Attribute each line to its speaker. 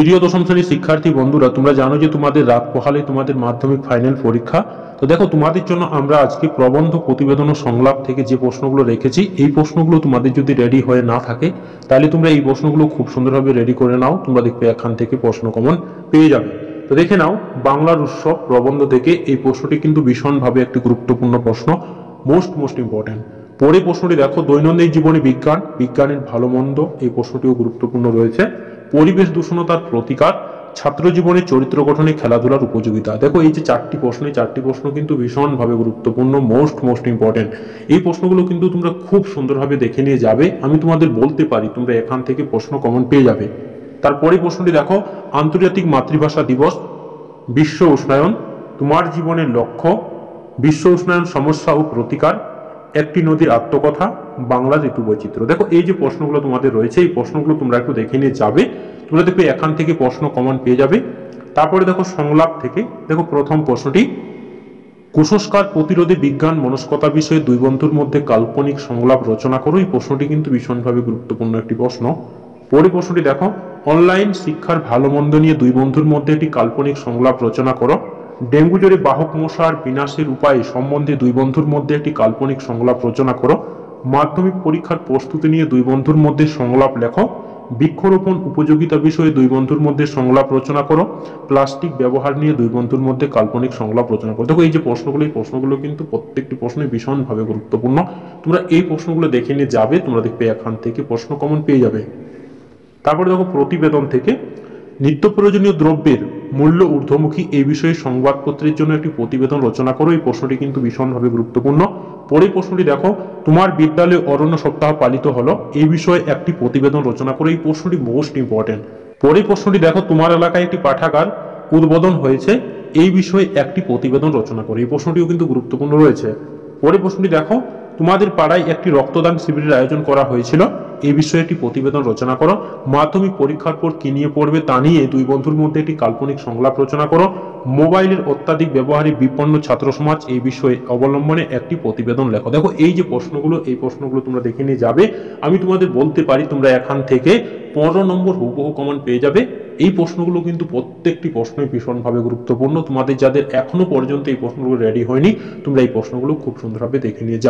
Speaker 1: প্রিয় দশম শ্রেণীর শিক্ষার্থী বন্ধুরা, তোমরা জানো যে তোমাদের রাত পোহালে তোমাদের মাধ্যমিক ফাইনাল পরীক্ষা। তো দেখো, তোমাদের জন্য আমরা আজকে প্রবন্ধ, প্রতিবেদন ও সংলাপ থেকে যে প্রশ্নগুলো রেখেছি, এই প্রশ্নগুলো তোমাদের যদি রেডি হয়ে না থাকে তাহলে তোমরা এই প্রশ্নগুলো খুব সুন্দরভাবে রেডি করে নাও। তোমরা দেখবে এখান থেকে প্রশ্ন কমন পেয়ে যাবে। তো দেখে নাও, বাংলার উৎসব প্রবন্ধ থেকে এই প্রশ্নটি কিন্তু ভীষণভাবে একটি গুরুত্বপূর্ণ প্রশ্ন, মোস্ট ইম্পর্টেন্ট। পরে প্রশ্নটি দেখো, দৈনন্দিন জীবনে বিজ্ঞান, বিজ্ঞানের ভালো মন্দ, এই প্রশ্নটিও গুরুত্বপূর্ণ রয়েছে। পরিবেশ দূষণতার প্রতিকার, ছাত্র জীবনে চরিত্র গঠনে খেলাধুলার উপযোগিতা। দেখো, এই যে চারটি প্রশ্ন কিন্তু ভীষণভাবে গুরুত্বপূর্ণ, মোস্ট ইম্পর্টেন্ট। এই প্রশ্নগুলো কিন্তু তোমরা খুব সুন্দরভাবে দেখে নিয়ে যাবে। আমি তোমাদের বলতে পারি তোমরা এখান থেকে প্রশ্ন কমন পেয়ে যাবে। তারপরে প্রশ্নটি দেখো, আন্তর্জাতিক মাতৃভাষা দিবস, বিশ্ব উষ্ণায়ন, তোমার জীবনের লক্ষ্য, বিশ্ব উষ্ণায়ন সমস্যা ও প্রতিকার, একটি নদীর আত্মকথা, বাংলা ঋতু বৈচিত্র্য। দেখো, এই যে প্রশ্নগুলো তোমাদের রয়েছে, এই প্রশ্নগুলো তোমরা একটু দেখে নিয়ে যাবে। তোমরা দেখবে এখান থেকে প্রশ্ন কমন পেয়ে যাবে। তারপরে দেখো, সংলাপ থেকে দেখো প্রথম প্রশ্নটি, কুসংস্কার প্রতিরোধে বিজ্ঞান মনস্কতা বিষয়ে দুই বন্ধুর মধ্যে কাল্পনিক সংলাপ রচনা করো। এই প্রশ্নটি কিন্তু ভীষণভাবে গুরুত্বপূর্ণ একটি প্রশ্ন। পরে প্রশ্নটি দেখো, অনলাইন শিক্ষার ভালো মন্দ নিয়ে দুই বন্ধুর মধ্যে একটি কাল্পনিক সংলাপ রচনা করো। ডেঙ্গু জ্বরে বাহক মশার বিনাশের উপায় সম্বন্ধে দুই বন্ধুর মধ্যে একটি কাল্পনিক সংলাপ রচনা করো। মাধ্যমিক পরীক্ষার প্রস্তুতি নিয়ে দুই বন্ধুর মধ্যে সংলাপ লেখো। বৃক্ষরোপণ উপযোগিতা বিষয়ে দুই বন্ধুর মধ্যে সংলাপ রচনা করো। প্লাস্টিক ব্যবহার নিয়ে দুই বন্ধুর মধ্যে কাল্পনিক সংলাপ রচনা করো। দেখো, এই যে প্রশ্নগুলো, এই প্রশ্নগুলো কিন্তু প্রত্যেকটি প্রশ্নই ভীষণভাবে গুরুত্বপূর্ণ। তোমরা এই প্রশ্নগুলো দেখে নিয়ে যাবে, তোমরা দেখবে এখান থেকে প্রশ্ন কমন পেয়ে যাবে। তারপরে দেখো, প্রতিবেদন থেকে, নিত্য প্রয়োজনীয় দ্রব্যের মূল্য ঊর্ধ্বমুখী, এই বিষয়ে সংবাদপত্রের জন্য একটি প্রতিবেদন রচনা করো। এই প্রশ্নটি কিন্তু ভীষণভাবে গুরুত্বপূর্ণ। পরে প্রশ্নটি দেখো, তোমার বিদ্যালয়ে অরণ্য সপ্তাহ পালিত হলো, এই বিষয়ে একটি প্রতিবেদন রচনা করো। এই প্রশ্নটি মোস্ট ইম্পর্টেন্ট। পরে প্রশ্নটি দেখো, তোমার এলাকায় একটি পাঠাগার উদ্বোধন হয়েছে, এই বিষয়ে একটি প্রতিবেদন রচনা করো। এই প্রশ্নটিও কিন্তু গুরুত্বপূর্ণ রয়েছে। পরে প্রশ্নটি দেখো, তোমাদের পাড়ায় একটি রক্তদান শিবিরের আয়োজন করা হয়েছিল, এই বিষয়ে একটি প্রতিবেদন রচনা করো। মাধ্যমিক পরীক্ষার পর কি নিয়ে পড়বে তা নিয়ে দুই বন্ধুর মধ্যে একটি কাল্পনিক সংলাপ রচনা করো। মোবাইলের অত্যাধিক ব্যবহারে বিপন্ন ছাত্র সমাজ, এই বিষয়ে অবলম্বনে একটি প্রতিবেদন লেখো। দেখো, এই যে প্রশ্নগুলো, এই প্রশ্নগুলো তোমরা দেখে নিয়ে যাবে। আমি তোমাদের বলতে পারি তোমরা এখান থেকে 15 নম্বর হুবহু কমন পেয়ে যাবে। এই প্রশ্নগুলো কিন্তু প্রত্যেকটি প্রশ্নই ভীষণভাবে গুরুত্বপূর্ণ। তোমাদের যাদের এখনো পর্যন্ত এই প্রশ্নগুলো রেডি হয়নি, তোমরা এই প্রশ্নগুলো খুব সুন্দরভাবে দেখে নিয়ে যাও।